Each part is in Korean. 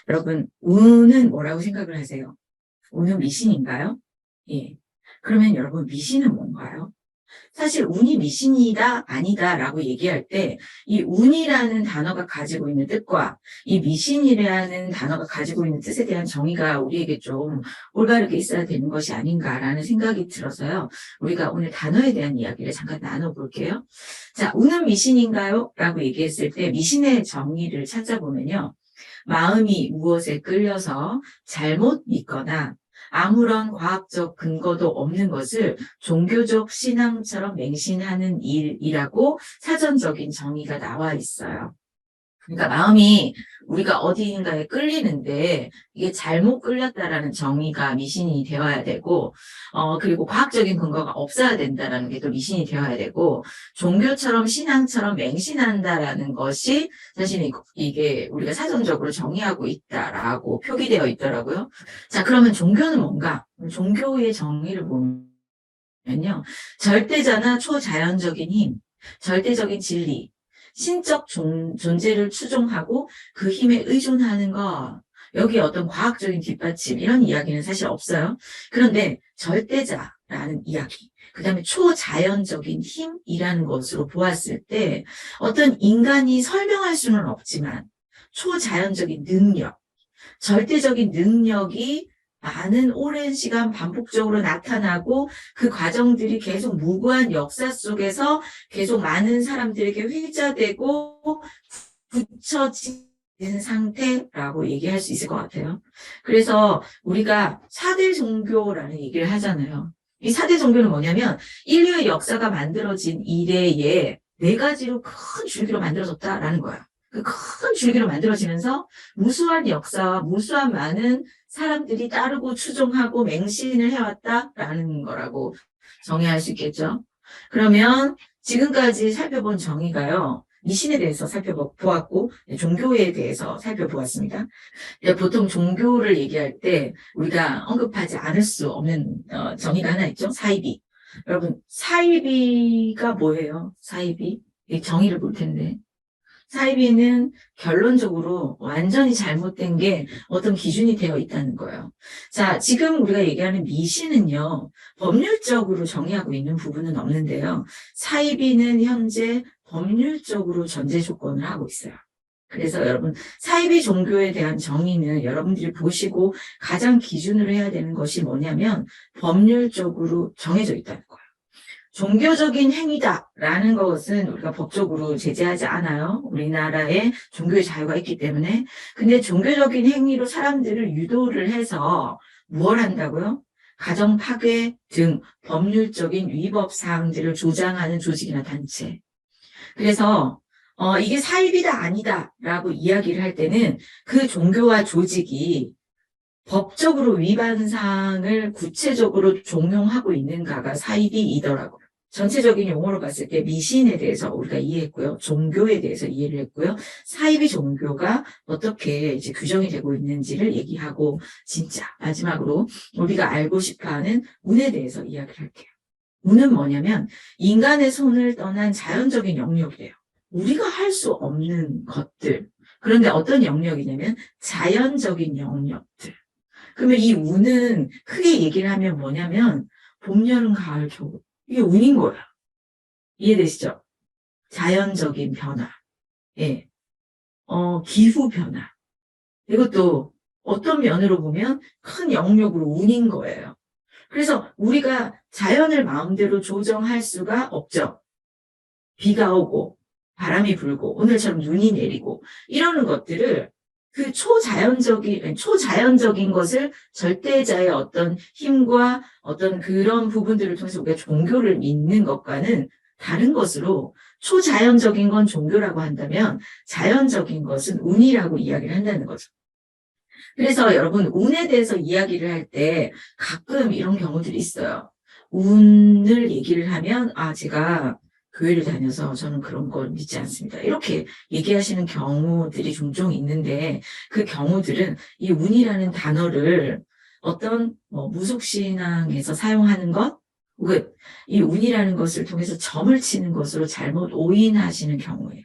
여러분, 운은 뭐라고 생각을 하세요? 운은 미신인가요? 예. 그러면 여러분, 미신은 뭔가요? 사실 운이 미신이다, 아니다 라고 얘기할 때 이 운이라는 단어가 가지고 있는 뜻과 이 미신이라는 단어가 가지고 있는 뜻에 대한 정의가 우리에게 좀 올바르게 있어야 되는 것이 아닌가라는 생각이 들어서요. 우리가 오늘 단어에 대한 이야기를 잠깐 나눠볼게요. 자, 운은 미신인가요? 라고 얘기했을 때 미신의 정의를 찾아보면요. 마음이 무엇에 끌려서 잘못 믿거나 아무런 과학적 근거도 없는 것을 종교적 신앙처럼 맹신하는 일이라고 사전적인 정의가 나와 있어요. 그러니까 마음이 우리가 어디인가에 끌리는데 이게 잘못 끌렸다라는 정의가 미신이 되어야 되고, 그리고 과학적인 근거가 없어야 된다라는 게 또 미신이 되어야 되고, 종교처럼 신앙처럼 맹신한다라는 것이 사실 이게 우리가 사전적으로 정의하고 있다라고 표기되어 있더라고요. 자, 그러면 종교는 뭔가? 종교의 정의를 보면요. 절대자나 초자연적인 힘, 절대적인 진리, 신적 존재를 추종하고 그 힘에 의존하는 것. 여기에 어떤 과학적인 뒷받침, 이런 이야기는 사실 없어요. 그런데 절대자라는 이야기, 그 다음에 초자연적인 힘이라는 것으로 보았을 때 어떤 인간이 설명할 수는 없지만 초자연적인 능력, 절대적인 능력이 많은 오랜 시간 반복적으로 나타나고 그 과정들이 계속 무고한 역사 속에서 계속 많은 사람들에게 회자되고 굳혀진 상태라고 얘기할 수 있을 것 같아요. 그래서 우리가 4대 종교라는 얘기를 하잖아요. 이 4대 종교는 뭐냐면 인류의 역사가 만들어진 이래에 4가지로 큰 줄기로 만들어졌다라는 거예요. 그 큰 줄기로 만들어지면서 무수한 역사와 무수한 많은 사람들이 따르고 추종하고 맹신을 해왔다라는 거라고 정의할 수 있겠죠. 그러면 지금까지 살펴본 정의가요. 미신에 대해서 살펴보았고 종교에 대해서 살펴보았습니다. 보통 종교를 얘기할 때 우리가 언급하지 않을 수 없는 정의가 하나 있죠. 사이비. 여러분, 사이비가 뭐예요? 사이비? 정의를 볼 텐데. 사이비는 결론적으로 완전히 잘못된 게 어떤 기준이 되어 있다는 거예요. 자, 지금 우리가 얘기하는 미신은요, 법률적으로 정의하고 있는 부분은 없는데요. 사이비는 현재 법률적으로 전제 조건을 하고 있어요. 그래서 여러분, 사이비 종교에 대한 정의는 여러분들이 보시고 가장 기준으로 해야 되는 것이 뭐냐면 법률적으로 정해져 있다는 거예요. 종교적인 행위다라는 것은 우리가 법적으로 제재하지 않아요. 우리나라에 종교의 자유가 있기 때문에. 근데 종교적인 행위로 사람들을 유도를 해서 무엇 한다고요? 가정 파괴 등 법률적인 위법 사항들을 조장하는 조직이나 단체. 그래서 이게 사입이다 아니다라고 이야기를 할 때는 그 종교와 조직이 법적으로 위반 사항을 구체적으로 종용하고 있는가가 사입이더라고요. 전체적인 용어로 봤을 때 미신에 대해서 우리가 이해했고요. 종교에 대해서 이해를 했고요. 사이비 종교가 어떻게 이제 규정이 되고 있는지를 얘기하고 진짜 마지막으로 우리가 알고 싶어하는 운에 대해서 이야기를 할게요. 운은 뭐냐면 인간의 손을 떠난 자연적인 영역이래요. 우리가 할 수 없는 것들. 그런데 어떤 영역이냐면 자연적인 영역들. 그러면 이 운은 크게 얘기를 하면 뭐냐면 봄, 여름, 가을, 겨울. 이게 운인 거야. 이해되시죠? 자연적인 변화. 예. 기후 변화. 이것도 어떤 면으로 보면 큰 영역으로 운인 거예요. 그래서 우리가 자연을 마음대로 조정할 수가 없죠. 비가 오고 바람이 불고 오늘처럼 눈이 내리고 이러는 것들을 그 초자연적인 것을 절대자의 어떤 힘과 어떤 그런 부분들을 통해서 우리가 종교를 믿는 것과는 다른 것으로 초자연적인 건 종교라고 한다면 자연적인 것은 운이라고 이야기를 한다는 거죠. 그래서 여러분 운에 대해서 이야기를 할 때 가끔 이런 경우들이 있어요. 운을 얘기를 하면 제가 교회를 다녀서 저는 그런 걸 믿지 않습니다. 이렇게 얘기하시는 경우들이 종종 있는데 그 경우들은 이 운이라는 단어를 어떤 무속신앙에서 사용하는 것 혹은 이 운이라는 것을 통해서 점을 치는 것으로 잘못 오인하시는 경우예요.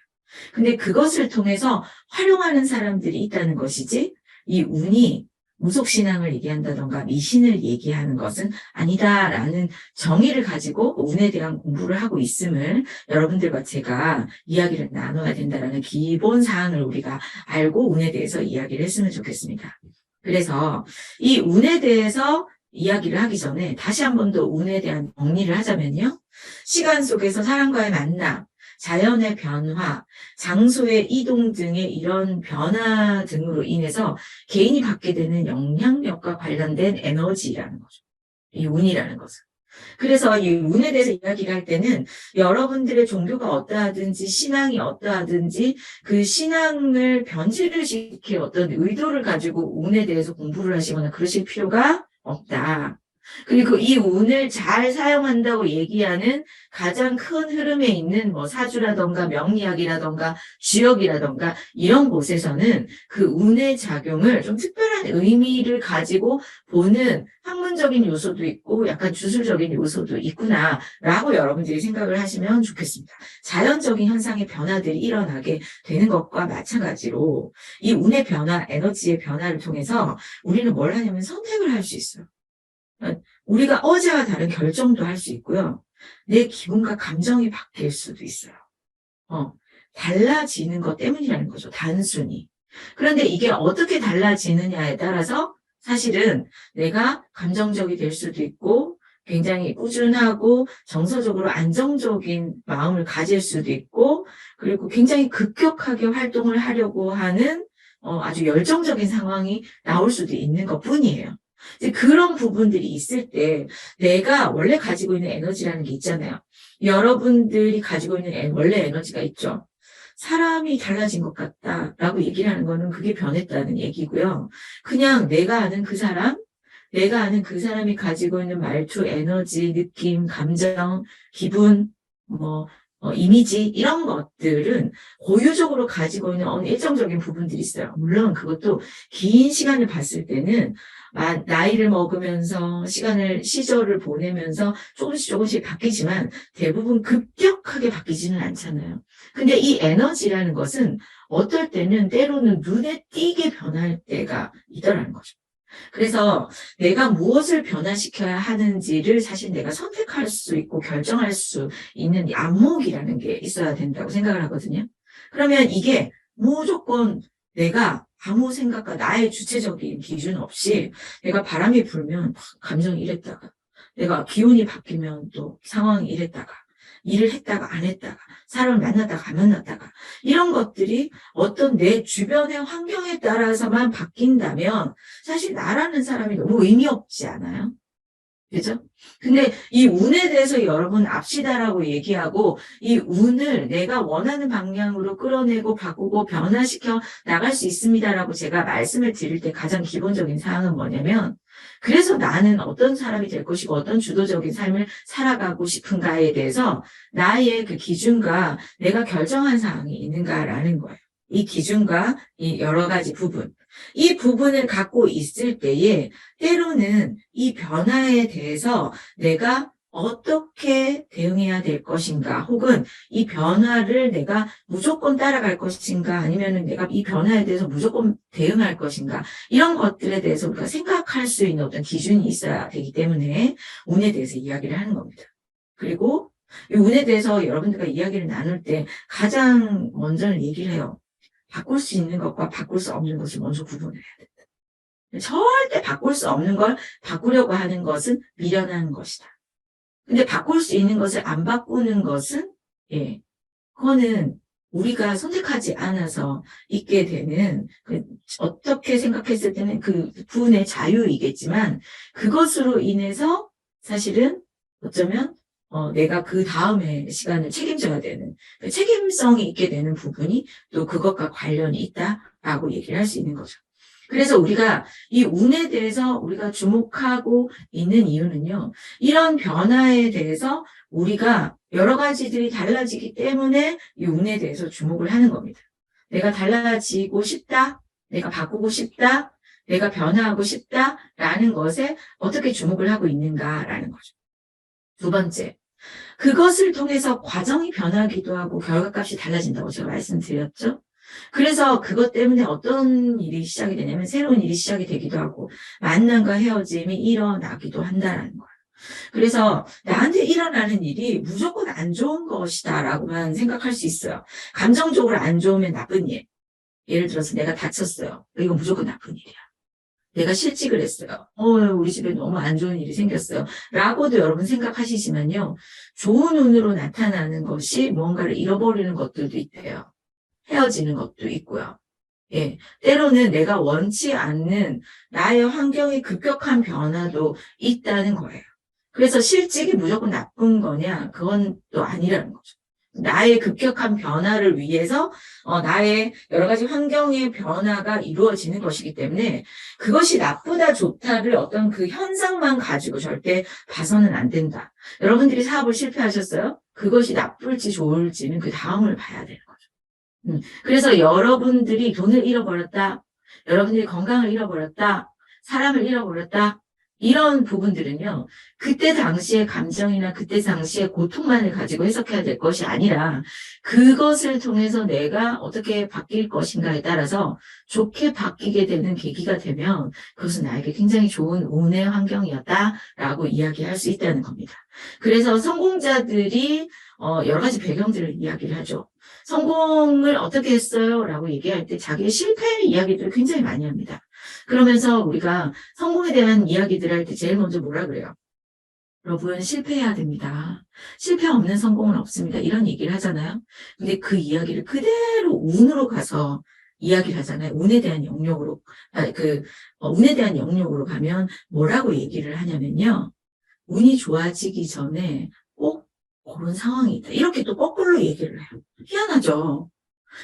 근데 그것을 통해서 활용하는 사람들이 있다는 것이지 이 운이 무속신앙을 얘기한다던가 미신을 얘기하는 것은 아니다라는 정의를 가지고 운에 대한 공부를 하고 있음을 여러분들과 제가 이야기를 나눠야 된다라는 기본 사항을 우리가 알고 운에 대해서 이야기를 했으면 좋겠습니다. 그래서 이 운에 대해서 이야기를 하기 전에 다시 한 번 더 운에 대한 정리를 하자면요. 시간 속에서 사람과의 만남, 자연의 변화, 장소의 이동 등의 이런 변화 등으로 인해서 개인이 받게 되는 영향력과 관련된 에너지라는 거죠. 이 운이라는 것은. 그래서 이 운에 대해서 이야기를 할 때는 여러분들의 종교가 어떠하든지 신앙이 어떠하든지 그 신앙을 변질을 시킬 어떤 의도를 가지고 운에 대해서 공부를 하시거나 그러실 필요가 없다. 그리고 이 운을 잘 사용한다고 얘기하는 가장 큰 흐름에 있는 뭐 사주라던가 명리학이라던가 주역이라던가 이런 곳에서는 그 운의 작용을 좀 특별한 의미를 가지고 보는 학문적인 요소도 있고 약간 주술적인 요소도 있구나라고 여러분들이 생각을 하시면 좋겠습니다. 자연적인 현상의 변화들이 일어나게 되는 것과 마찬가지로 이 운의 변화, 에너지의 변화를 통해서 우리는 뭘 하냐면 선택을 할 수 있어요. 우리가 어제와 다른 결정도 할 수 있고요. 내 기분과 감정이 바뀔 수도 있어요. 달라지는 것 때문이라는 거죠. 단순히. 그런데 이게 어떻게 달라지느냐에 따라서 사실은 내가 감정적이 될 수도 있고 굉장히 꾸준하고 정서적으로 안정적인 마음을 가질 수도 있고 그리고 굉장히 급격하게 활동을 하려고 하는 아주 열정적인 상황이 나올 수도 있는 것 뿐이에요. 이제 그런 부분들이 있을 때 내가 원래 가지고 있는 에너지라는 게 있잖아요. 여러분들이 가지고 있는 원래 에너지가 있죠. 사람이 달라진 것 같다라고 얘기를 하는 거는 그게 변했다는 얘기고요. 그냥 내가 아는 그 사람이 가지고 있는 말투, 에너지, 느낌, 감정, 기분, 이미지 이런 것들은 고유적으로 가지고 있는 어느 일정적인 부분들이 있어요. 물론 그것도 긴 시간을 봤을 때는 나이를 먹으면서 시절을 보내면서 조금씩 바뀌지만 대부분 급격하게 바뀌지는 않잖아요. 근데 이 에너지라는 것은 어떨 때는 때로는 눈에 띄게 변할 때가 있더라는 거죠. 그래서 내가 무엇을 변화시켜야 하는지를 사실 내가 선택할 수 있고 결정할 수 있는 이 안목이라는 게 있어야 된다고 생각을 하거든요. 그러면 이게 무조건 내가 아무 생각과 나의 주체적인 기준 없이 내가 바람이 불면 감정이 이랬다가 내가 기온이 바뀌면 또 상황이 이랬다가 일을 했다가 안 했다가 사람을 만났다가 안 만났다가 이런 것들이 어떤 내 주변의 환경에 따라서만 바뀐다면 사실 나라는 사람이 너무 의미 없지 않아요? 그죠? 근데 이 운에 대해서 여러분 압시다라고 얘기하고 이 운을 내가 원하는 방향으로 끌어내고 바꾸고 변화시켜 나갈 수 있습니다라고 제가 말씀을 드릴 때 가장 기본적인 사항은 뭐냐면 그래서 나는 어떤 사람이 될 것이고 어떤 주도적인 삶을 살아가고 싶은가에 대해서 나의 그 기준과 내가 결정한 사항이 있는가라는 거예요. 이 기준과 이 여러 가지 부분. 이 부분을 갖고 있을 때에 때로는 이 변화에 대해서 내가 어떻게 대응해야 될 것인가 혹은 이 변화를 내가 무조건 따라갈 것인가 아니면은 내가 이 변화에 대해서 무조건 대응할 것인가 이런 것들에 대해서 우리가 생각할 수 있는 어떤 기준이 있어야 되기 때문에 운에 대해서 이야기를 하는 겁니다. 그리고 이 운에 대해서 여러분들과 이야기를 나눌 때 가장 먼저는 얘기를 해요. 바꿀 수 있는 것과 바꿀 수 없는 것을 먼저 구분해야 된다. 절대 바꿀 수 없는 걸 바꾸려고 하는 것은 미련한 것이다. 근데 바꿀 수 있는 것을 안 바꾸는 것은, 그거는 우리가 선택하지 않아서 있게 되는, 어떻게 생각했을 때는 그 부분의 자유이겠지만, 그것으로 인해서 사실은 어쩌면, 내가 그 다음에 시간을 책임져야 되는, 그 책임성이 있게 되는 부분이 또 그것과 관련이 있다라고 얘기를 할 수 있는 거죠. 그래서 우리가 이 운에 대해서 우리가 주목하고 있는 이유는요. 이런 변화에 대해서 우리가 여러 가지들이 달라지기 때문에 이 운에 대해서 주목을 하는 겁니다. 내가 달라지고 싶다, 내가 바꾸고 싶다, 내가 변화하고 싶다라는 것에 어떻게 주목을 하고 있는가라는 거죠. 두 번째, 그것을 통해서 과정이 변하기도 하고 결과값이 달라진다고 제가 말씀드렸죠. 그래서 그것 때문에 어떤 일이 시작이 되냐면 새로운 일이 시작이 되기도 하고 만남과 헤어짐이 일어나기도 한다라는 거예요. 그래서 나한테 일어나는 일이 무조건 안 좋은 것이다라고만 생각할 수 있어요. 감정적으로 안 좋으면 나쁜 일. 예를 들어서 내가 다쳤어요. 이건 무조건 나쁜 일이야. 내가 실직을 했어요. 우리 집에 너무 안 좋은 일이 생겼어요. 라고도 여러분 생각하시지만요. 좋은 운으로 나타나는 것이 뭔가를 잃어버리는 것들도 있대요. 헤어지는 것도 있고요. 예. 때로는 내가 원치 않는 나의 환경의 급격한 변화도 있다는 거예요. 그래서 실직이 무조건 나쁜 거냐? 그건 또 아니라는 거죠. 나의 급격한 변화를 위해서 나의 여러 가지 환경의 변화가 이루어지는 것이기 때문에 그것이 나쁘다 좋다를 어떤 그 현상만 가지고 절대 봐서는 안 된다. 여러분들이 사업을 실패하셨어요? 그것이 나쁠지 좋을지는 그 다음을 봐야 되는 거죠. 그래서 여러분들이 돈을 잃어버렸다. 여러분들이 건강을 잃어버렸다. 사람을 잃어버렸다. 이런 부분들은요, 그때 당시의 감정이나 그때 당시의 고통만을 가지고 해석해야 될 것이 아니라 그것을 통해서 내가 어떻게 바뀔 것인가에 따라서 좋게 바뀌게 되는 계기가 되면 그것은 나에게 굉장히 좋은 운의 환경이었다라고 이야기할 수 있다는 겁니다. 그래서 성공자들이 여러 가지 배경들을 이야기를 하죠. 성공을 어떻게 했어요? 라고 얘기할 때 자기의 실패 이야기들을 굉장히 많이 합니다. 그러면서 우리가 성공에 대한 이야기들 할 때 제일 먼저 뭐라 그래요? 여러분, 실패해야 됩니다. 실패 없는 성공은 없습니다. 이런 얘기를 하잖아요. 근데 그 이야기를 그대로 운으로 가서 이야기를 하잖아요. 운에 대한 영역으로, 운에 대한 영역으로 가면 뭐라고 얘기를 하냐면요. 운이 좋아지기 전에 꼭 그런 상황이 있다. 이렇게 또 거꾸로 얘기를 해요. 희한하죠?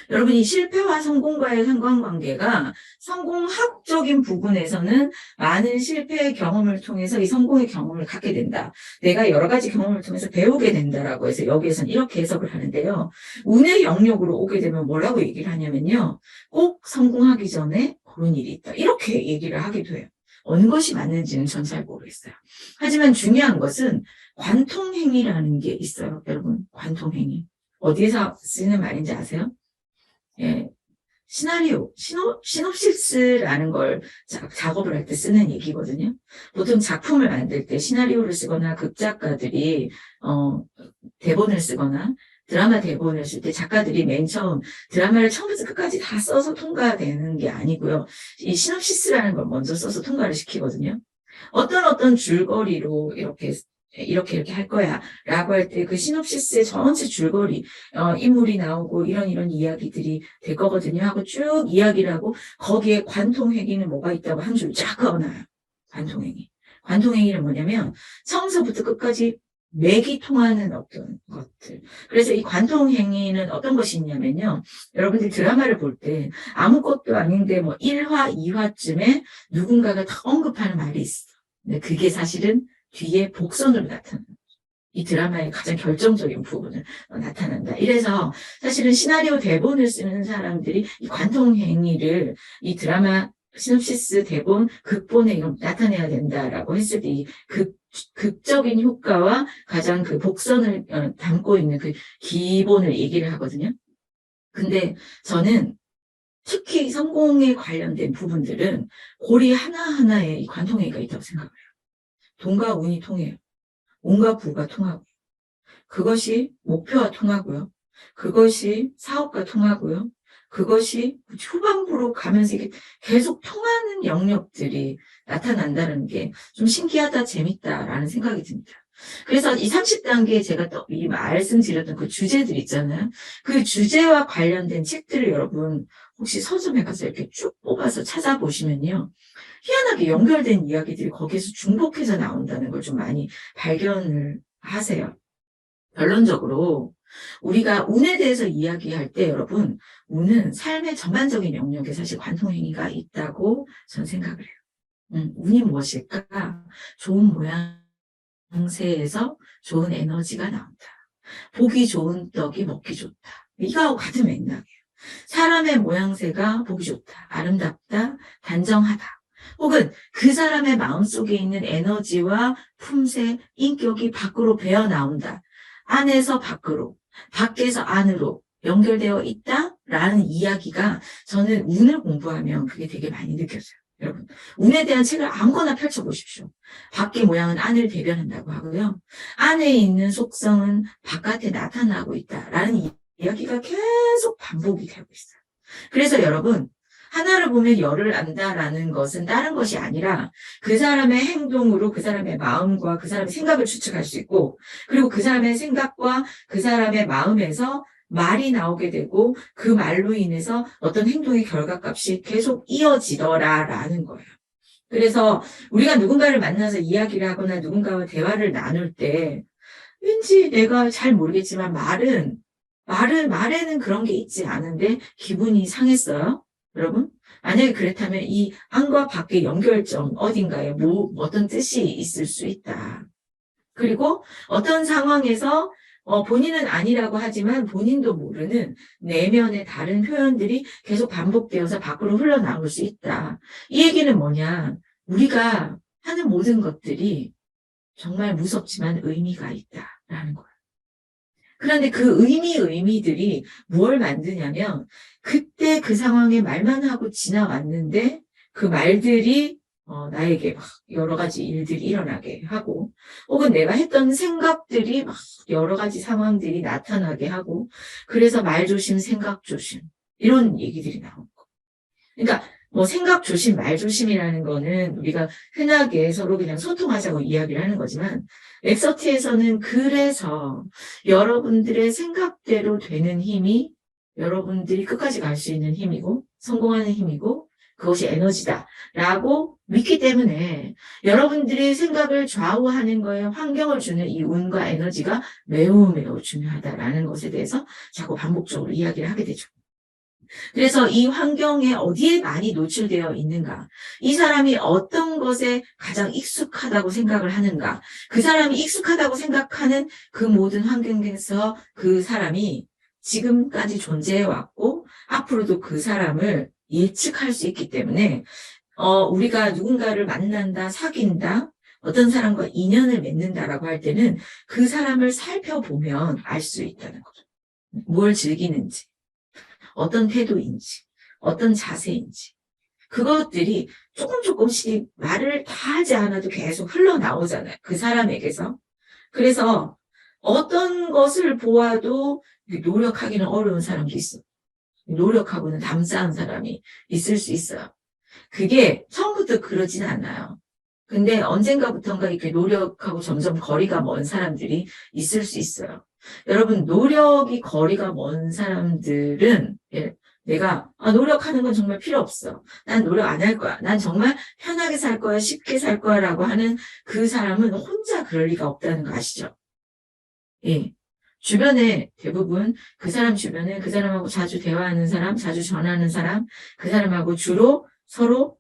여러분이 실패와 성공과의 상관관계가 성공학적인 부분에서는 많은 실패의 경험을 통해서 이 성공의 경험을 갖게 된다. 내가 여러 가지 경험을 통해서 배우게 된다라고 해서 여기에서는 이렇게 해석을 하는데요. 운의 영역으로 오게 되면 뭐라고 얘기를 하냐면요. 꼭 성공하기 전에 그런 일이 있다. 이렇게 얘기를 하기도 해요. 어느 것이 맞는지는 전 잘 모르겠어요. 하지만 중요한 것은 관통행위라는 게 있어요. 여러분, 관통행위. 어디에서 쓰는 말인지 아세요? 예, 시나리오, 시놉시스라는 걸 작업을 할 때 쓰는 얘기거든요. 보통 작품을 만들 때 시나리오를 쓰거나 극작가들이, 대본을 쓰거나 드라마 대본을 쓸 때 작가들이 맨 처음 드라마를 처음부터 끝까지 다 써서 통과되는 게 아니고요. 이 시놉시스라는 걸 먼저 써서 통과를 시키거든요. 어떤 줄거리로 이렇게 할 거야. 라고 할 때 그 시놉시스의 전체 줄거리, 인물이 나오고 이런 이야기들이 될 거거든요. 하고 쭉 이야기를 하고 거기에 관통행위는 뭐가 있다고 한 줄 쫙 그어놔요. 관통행위. 관통행위는 뭐냐면 처음서부터 끝까지 맥이 통하는 어떤 것들. 그래서 이 관통행위는 어떤 것이 있냐면요. 여러분들 드라마를 볼 때 아무것도 아닌데 뭐 1화, 2화쯤에 누군가가 다 언급하는 말이 있어. 근데 그게 사실은 뒤에 복선으로 나타난다. 이 드라마의 가장 결정적인 부분을 나타난다. 이래서 사실은 시나리오 대본을 쓰는 사람들이 이 관통행위를 이 드라마 시놉시스 대본 극본에 이런 나타내야 된다라고 했을 때 이 극적인 효과와 가장 그 복선을 담고 있는 그 기본을 얘기를 하거든요. 근데 저는 특히 성공에 관련된 부분들은 고리 하나하나에 이 관통행위가 있다고 생각을 해요. 돈과 운이 통해요. 운과 부가 통하고 그것이 목표와 통하고요. 그것이 사업과 통하고요. 그것이 후반부로 가면서 이게 계속 통하는 영역들이 나타난다는 게 좀 신기하다, 재밌다라는 생각이 듭니다. 그래서 이 30단계에 제가 또 이 말씀드렸던 그 주제들 있잖아요. 그 주제와 관련된 책들을 여러분 혹시 서점에 가서 이렇게 쭉 뽑아서 찾아보시면요. 희한하게 연결된 이야기들이 거기에서 중복해서 나온다는 걸 좀 많이 발견을 하세요. 결론적으로 우리가 운에 대해서 이야기할 때 여러분 운은 삶의 전반적인 영역에 사실 관통행위가 있다고 저는 생각을 해요. 운이 무엇일까? 좋은 모양새에서 좋은 에너지가 나온다. 보기 좋은 떡이 먹기 좋다. 이거하고 같은 맥락이에요. 사람의 모양새가 보기 좋다. 아름답다. 단정하다. 혹은 그 사람의 마음속에 있는 에너지와 품새, 인격이 밖으로 배어나온다. 안에서 밖으로, 밖에서 안으로 연결되어 있다? 라는 이야기가 저는 운을 공부하면 그게 되게 많이 느껴져요. 여러분, 운에 대한 책을 아무거나 펼쳐보십시오. 밖의 모양은 안을 대변한다고 하고요. 안에 있는 속성은 바깥에 나타나고 있다라는 이야기가 계속 반복이 되고 있어요. 그래서 여러분, 하나를 보면 열을 안다라는 것은 다른 것이 아니라 그 사람의 행동으로 그 사람의 마음과 그 사람의 생각을 추측할 수 있고, 그리고 그 사람의 생각과 그 사람의 마음에서 말이 나오게 되고 그 말로 인해서 어떤 행동의 결과값이 계속 이어지더라라는 거예요. 그래서 우리가 누군가를 만나서 이야기를 하거나 누군가와 대화를 나눌 때 왠지 내가 잘 모르겠지만 말에는 그런 게 있지 않은데 기분이 상했어요. 여러분, 만약에 그렇다면 이 안과 밖의 연결점 어딘가에 어떤 뜻이 있을 수 있다. 그리고 어떤 상황에서 본인은 아니라고 하지만 본인도 모르는 내면의 다른 표현들이 계속 반복되어서 밖으로 흘러나올 수 있다. 이 얘기는 뭐냐? 우리가 하는 모든 것들이 정말 무섭지만 의미가 있다라는 거예요. 그런데 그 의미들이 뭘 만드냐면 그때 그 상황에 말만 하고 지나왔는데 그 말들이 나에게 막 여러 가지 일들이 일어나게 하고 혹은 내가 했던 생각들이 막 여러 가지 상황들이 나타나게 하고 그래서 말 조심, 생각 조심 이런 얘기들이 나오고 그러니까 뭐 생각 조심, 말 조심이라는 거는 우리가 흔하게 서로 그냥 소통하자고 이야기를 하는 거지만 엑서티에서는 그래서 여러분들의 생각대로 되는 힘이 여러분들이 끝까지 갈 수 있는 힘이고 성공하는 힘이고 그것이 에너지다라고 믿기 때문에 여러분들이 생각을 좌우하는 거에 환경을 주는 이 운과 에너지가 매우 매우 중요하다라는 것에 대해서 자꾸 반복적으로 이야기를 하게 되죠. 그래서 이 환경에 어디에 많이 노출되어 있는가, 이 사람이 어떤 것에 가장 익숙하다고 생각을 하는가, 그 사람이 익숙하다고 생각하는 그 모든 환경에서 그 사람이 지금까지 존재해왔고 앞으로도 그 사람을 예측할 수 있기 때문에 우리가 누군가를 만난다, 사귄다, 어떤 사람과 인연을 맺는다라고 할 때는 그 사람을 살펴보면 알 수 있다는 거죠. 뭘 즐기는지, 어떤 태도인지, 어떤 자세인지. 그것들이 조금씩 말을 다 하지 않아도 계속 흘러나오잖아요. 그 사람에게서. 그래서 어떤 것을 보아도 노력하기는 어려운 사람도 있어. 노력하고는 담대한 사람이 있을 수 있어요. 그게 처음부터 그러진 않아요. 근데 언젠가부턴가 이렇게 노력하고 점점 거리가 먼 사람들이 있을 수 있어요. 여러분, 노력이 거리가 먼 사람들은, 내가, 노력하는 건 정말 필요 없어. 난 노력 안 할 거야. 난 정말 편하게 살 거야. 쉽게 살 거야. 라고 하는 그 사람은 혼자 그럴 리가 없다는 거 아시죠? 예. 주변에 대부분 그 사람 주변에 그 사람하고 자주 대화하는 사람, 자주 전하는 사람, 그 사람하고 주로 서로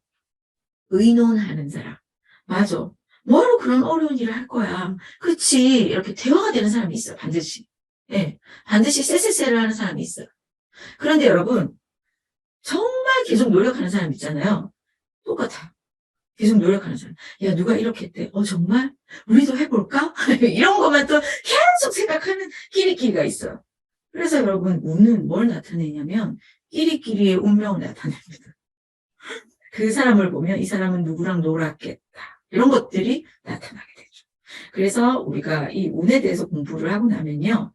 의논하는 사람. 맞아. 뭐하러 그런 어려운 일을 할 거야. 그렇지. 이렇게 대화가 되는 사람이 있어요. 반드시. 예. 반드시 쎄쎄쎄를 하는 사람이 있어요. 그런데 여러분, 정말 계속 노력하는 사람 있잖아요. 똑같아. 계속 노력하는 사람. 야, 누가 이렇게 했대. 정말? 우리도 해볼까? 이런 것만 또 계속 생각하는 끼리끼리가 있어요. 그래서 여러분, 운은 뭘 나타내냐면, 끼리끼리의 운명을 나타냅니다. 그 사람을 보면 이 사람은 누구랑 놀았겠다. 이런 것들이 나타나게 되죠. 그래서 우리가 이 운에 대해서 공부를 하고 나면요.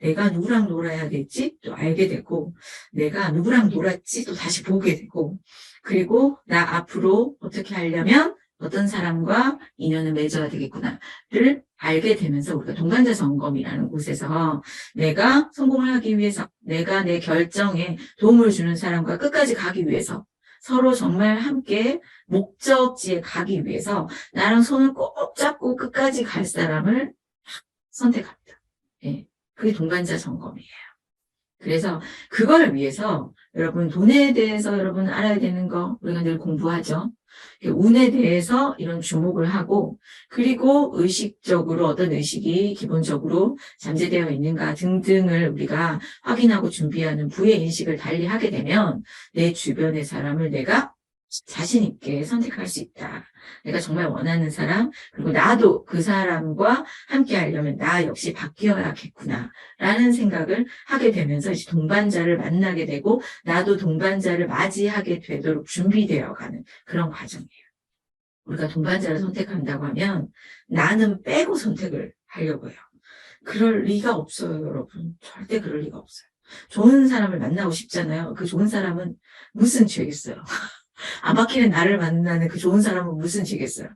내가 누구랑 놀아야겠지? 또 알게 되고, 내가 누구랑 놀았지? 또 다시 보게 되고, 그리고 나 앞으로 어떻게 하려면 어떤 사람과 인연을 맺어야 되겠구나를 알게 되면서 우리가 동반자 점검이라는 곳에서 내가 성공을 하기 위해서, 내가 내 결정에 도움을 주는 사람과 끝까지 가기 위해서 서로 정말 함께 목적지에 가기 위해서 나랑 손을 꼭 잡고 끝까지 갈 사람을 선택합니다. 예, 그게 동반자 점검이에요. 그래서 그걸 위해서 여러분 돈에 대해서 여러분 알아야 되는 거 우리가 늘 공부하죠. 운에 대해서 이런 주목을 하고 그리고 의식적으로 어떤 의식이 기본적으로 잠재되어 있는가 등등을 우리가 확인하고 준비하는 부의 인식을 달리 하게 되면 내 주변의 사람을 내가 자신 있게 선택할 수 있다. 내가 정말 원하는 사람, 그리고 나도 그 사람과 함께 하려면 나 역시 바뀌어야겠구나 라는 생각을 하게 되면서 이제 동반자를 만나게 되고 나도 동반자를 맞이하게 되도록 준비되어가는 그런 과정이에요. 우리가 동반자를 선택한다고 하면 나는 빼고 선택을 하려고 해요. 그럴 리가 없어요, 여러분. 절대 그럴 리가 없어요. 좋은 사람을 만나고 싶잖아요. 그 좋은 사람은 무슨 죄겠어요. 안 박히는 나를 만나는 그 좋은 사람은 무슨 죄겠어요.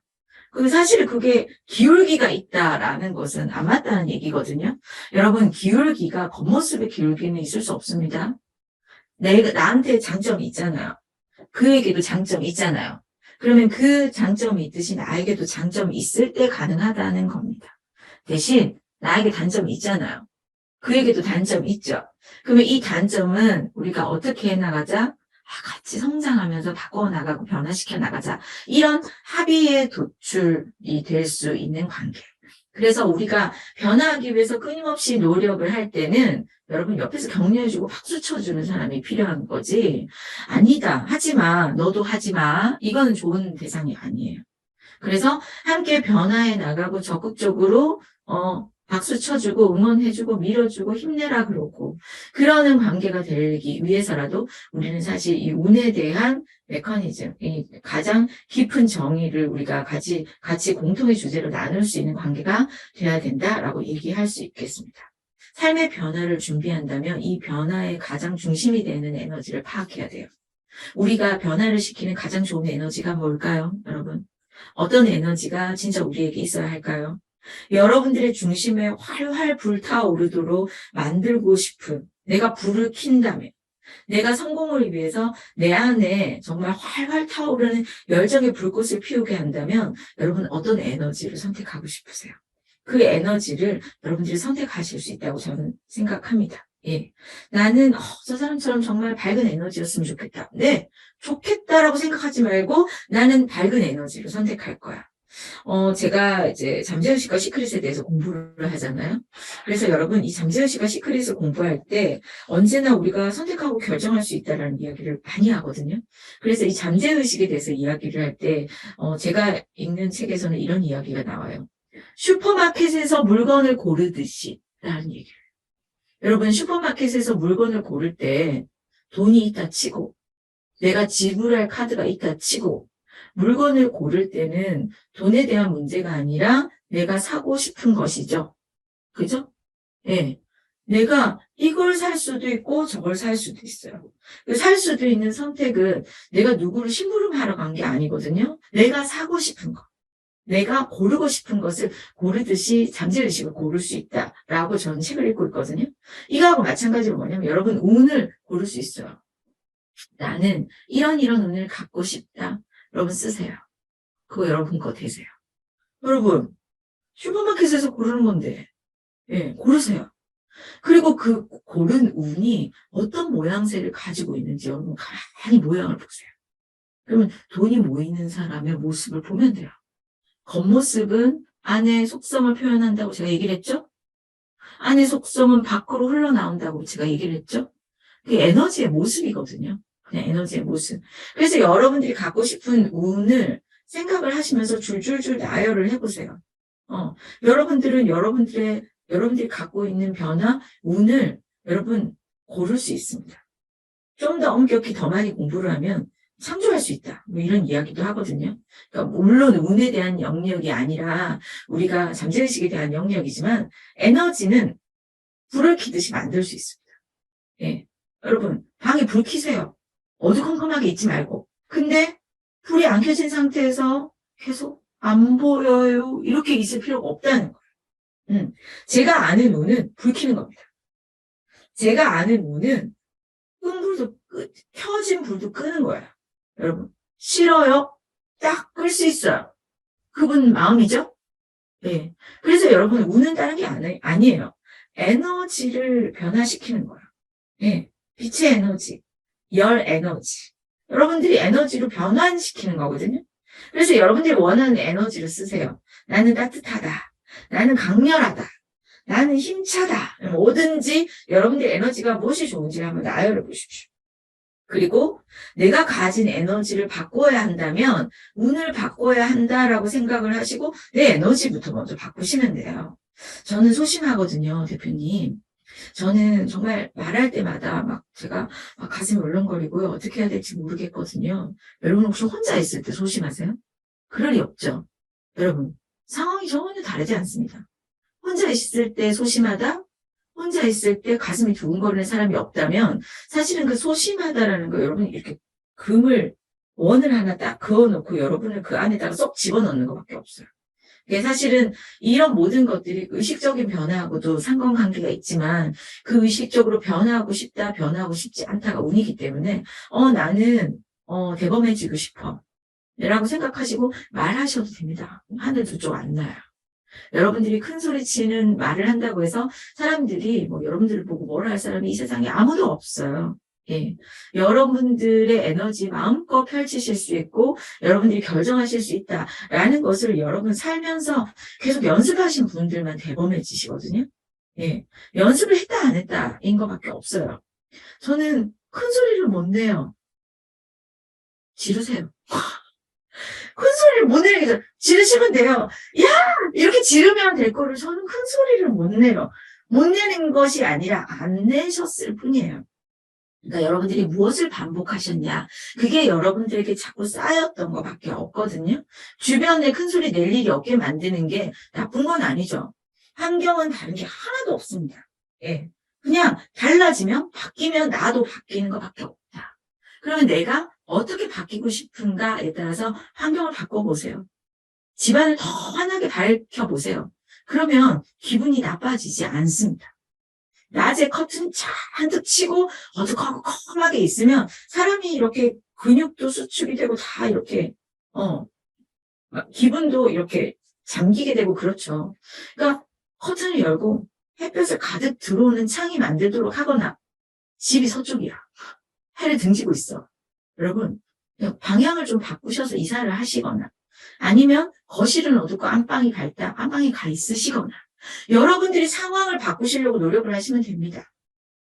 근데 사실 그게 기울기가 있다라는 것은 안 맞다는 얘기거든요. 여러분, 기울기가 겉모습의 기울기는 있을 수 없습니다. 나한테 장점이 있잖아요. 그에게도 장점이 있잖아요. 그러면 그 장점이 있듯이 나에게도 장점이 있을 때 가능하다는 겁니다. 대신 나에게 단점이 있잖아요. 그에게도 단점이 있죠. 그러면 이 단점은 우리가 어떻게 해나가자? 같이 성장하면서 바꿔나가고 변화시켜 나가자. 이런 합의의 도출이 될 수 있는 관계. 그래서 우리가 변화하기 위해서 끊임없이 노력을 할 때는 여러분 옆에서 격려해주고 박수 쳐주는 사람이 필요한 거지. 아니다. 하지 마. 너도 하지 마. 이거는 좋은 대상이 아니에요. 그래서 함께 변화해 나가고 적극적으로 박수 쳐주고 응원해주고 밀어주고 힘내라 그러고 그러는 관계가 되기 위해서라도 우리는 사실 이 운에 대한 메커니즘, 이 가장 깊은 정의를 우리가 같이 공통의 주제로 나눌 수 있는 관계가 돼야 된다라고 얘기할 수 있겠습니다. 삶의 변화를 준비한다면 이 변화의 가장 중심이 되는 에너지를 파악해야 돼요. 우리가 변화를 시키는 가장 좋은 에너지가 뭘까요, 여러분? 어떤 에너지가 진짜 우리에게 있어야 할까요? 여러분들의 중심에 활활 불타오르도록 만들고 싶은 내가 불을 킨다면 내가 성공을 위해서 내 안에 정말 활활 타오르는 열정의 불꽃을 피우게 한다면 여러분 어떤 에너지를 선택하고 싶으세요? 그 에너지를 여러분들이 선택하실 수 있다고 저는 생각합니다. 예. 나는 저 사람처럼 정말 밝은 에너지였으면 좋겠다. 네. 좋겠다라고 생각하지 말고 나는 밝은 에너지를 선택할 거야. 제가 이제 잠재의식과 시크릿에 대해서 공부를 하잖아요. 그래서 여러분, 이 잠재의식과 시크릿을 공부할 때 언제나 우리가 선택하고 결정할 수 있다는 이야기를 많이 하거든요. 그래서 이 잠재의식에 대해서 이야기를 할 때, 제가 읽는 책에서는 이런 이야기가 나와요. 슈퍼마켓에서 물건을 고르듯이 라는 얘기를. 여러분, 슈퍼마켓에서 물건을 고를 때 돈이 있다 치고, 내가 지불할 카드가 있다 치고, 물건을 고를 때는 돈에 대한 문제가 아니라 내가 사고 싶은 것이죠. 그죠? 예. 내가 이걸 살 수도 있고 저걸 살 수도 있어요. 살 수도 있는 선택은 내가 누구를 심부름하러 간 게 아니거든요. 내가 사고 싶은 것. 내가 고르고 싶은 것을 고르듯이 잠재의식을 고를 수 있다라고 저는 책을 읽고 있거든요. 이거하고 마찬가지로 뭐냐면 여러분 운을 고를 수 있어요. 나는 이런 운을 갖고 싶다. 여러분 쓰세요. 그거 여러분 거 되세요. 여러분 슈퍼마켓에서 고르는 건데 고르세요. 그리고 그 고른 운이 어떤 모양새를 가지고 있는지 여러분 가만히 모양을 보세요. 그러면 돈이 모이는 사람의 모습을 보면 돼요. 겉모습은 안의 속성을 표현한다고 제가 얘기를 했죠? 안의 속성은 밖으로 흘러나온다고 제가 얘기를 했죠? 그게 에너지의 모습이거든요. 그냥 에너지의 모습. 그래서 여러분들이 갖고 싶은 운을 생각을 하시면서 줄줄줄 나열을 해보세요. 여러분들은 여러분들이 갖고 있는 변화, 운을 여러분 고를 수 있습니다. 좀 더 엄격히 더 많이 공부를 하면 창조할 수 있다. 뭐 이런 이야기도 하거든요. 그러니까 물론 운에 대한 영역이 아니라 우리가 잠재의식에 대한 영역이지만 에너지는 불을 켜듯이 만들 수 있습니다. 예. 여러분, 방에 불 켜세요. 어두컴컴하게 있지 말고. 근데 불이 안 켜진 상태에서 계속 안 보여요. 이렇게 있을 필요가 없다는 거예요. 제가 아는 운은 불 켜는 겁니다. 제가 아는 운은 켜진 불도 끄는 거예요. 여러분, 싫어요? 딱 끌 수 있어요. 그분 마음이죠? 네. 그래서 여러분, 운은 다른 게 아니에요. 에너지를 변화시키는 거예요. 네. 빛의 에너지, 열 에너지. 여러분들이 에너지로 변환시키는 거거든요. 그래서 여러분들이 원하는 에너지를 쓰세요. 나는 따뜻하다. 나는 강렬하다. 나는 힘차다. 뭐든지 여러분들의 에너지가 무엇이 좋은지 한번 나열해 보십시오. 그리고 내가 가진 에너지를 바꿔야 한다면 운을 바꿔야 한다라고 생각을 하시고 내 에너지부터 먼저 바꾸시면 돼요. 저는 소심하거든요, 대표님. 저는 정말 말할 때마다 막 제가 막 가슴이 울렁거리고요. 어떻게 해야 될지 모르겠거든요. 여러분 혹시 혼자 있을 때 소심하세요? 그럴 리 없죠. 여러분, 상황이 전혀 다르지 않습니다. 혼자 있을 때 소심하다? 혼자 있을 때 가슴이 두근거리는 사람이 없다면 사실은 그 소심하다라는 거 여러분 이렇게 원을 하나 딱 그어놓고 여러분을 그 안에다가 쏙 집어넣는 것밖에 없어요. 그게 사실은 이런 모든 것들이 의식적인 변화하고도 상관관계가 있지만 그 의식적으로 변화하고 싶다, 변화하고 싶지 않다가 운이기 때문에 나는 대범해지고 싶어 라고 생각하시고 말하셔도 됩니다. 하늘 두 쪽 안 나요. 여러분들이 큰 소리 치는 말을 한다고 해서 사람들이 뭐 여러분들을 보고 뭐라 할 사람이 이 세상에 아무도 없어요. 예. 여러분들의 에너지 마음껏 펼치실 수 있고 여러분들이 결정하실 수 있다라는 것을 여러분 살면서 계속 연습하신 분들만 대범해지시거든요. 예. 연습을 했다 안 했다인 것밖에 없어요. 저는 큰 소리를 못 내요. 지르세요. 큰 소리를 못 내게 지르시면 돼요. 야! 이렇게 지르면 될 거를 저는 큰 소리를 못 내요. 못 내는 것이 아니라 안 내셨을 뿐이에요. 그러니까 여러분들이 무엇을 반복하셨냐. 그게 여러분들에게 자꾸 쌓였던 것밖에 없거든요. 주변에 큰 소리 낼 일이 없게 만드는 게 나쁜 건 아니죠. 환경은 다른 게 하나도 없습니다. 예. 그냥 달라지면 바뀌면 나도 바뀌는 것밖에 없다. 그러면 내가 어떻게 바뀌고 싶은가에 따라서 환경을 바꿔보세요. 집안을 더 환하게 밝혀보세요. 그러면 기분이 나빠지지 않습니다. 낮에 커튼 잔뜩 치고 어두컴하고 컴하게 있으면 사람이 이렇게 근육도 수축이 되고 다 이렇게 기분도 이렇게 잠기게 되고 그렇죠. 그러니까 커튼을 열고 햇볕을 가득 들어오는 창이 만들도록 하거나 집이 서쪽이야. 해를 등지고 있어. 여러분 방향을 좀 바꾸셔서 이사를 하시거나 아니면 거실은 어둡고 안방이 밝다. 안방에 가 있으시거나 여러분들이 상황을 바꾸시려고 노력을 하시면 됩니다.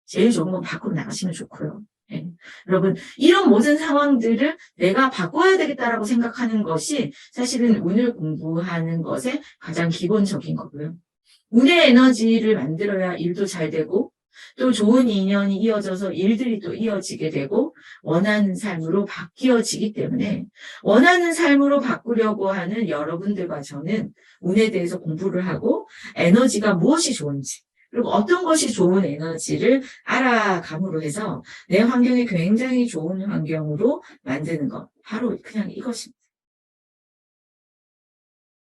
제일 좋은 건 밖으로 나가시면 좋고요. 네. 여러분 이런 모든 상황들을 내가 바꿔야 되겠다라고 생각하는 것이 사실은 운을 공부하는 것의 가장 기본적인 거고요. 운의 에너지를 만들어야 일도 잘 되고 또 좋은 인연이 이어져서 일들이 또 이어지게 되고 원하는 삶으로 바뀌어지기 때문에 원하는 삶으로 바꾸려고 하는 여러분들과 저는 운에 대해서 공부를 하고 에너지가 무엇이 좋은지 그리고 어떤 것이 좋은 에너지를 알아감으로 해서 내 환경이 굉장히 좋은 환경으로 만드는 것 바로 그냥 이것입니다.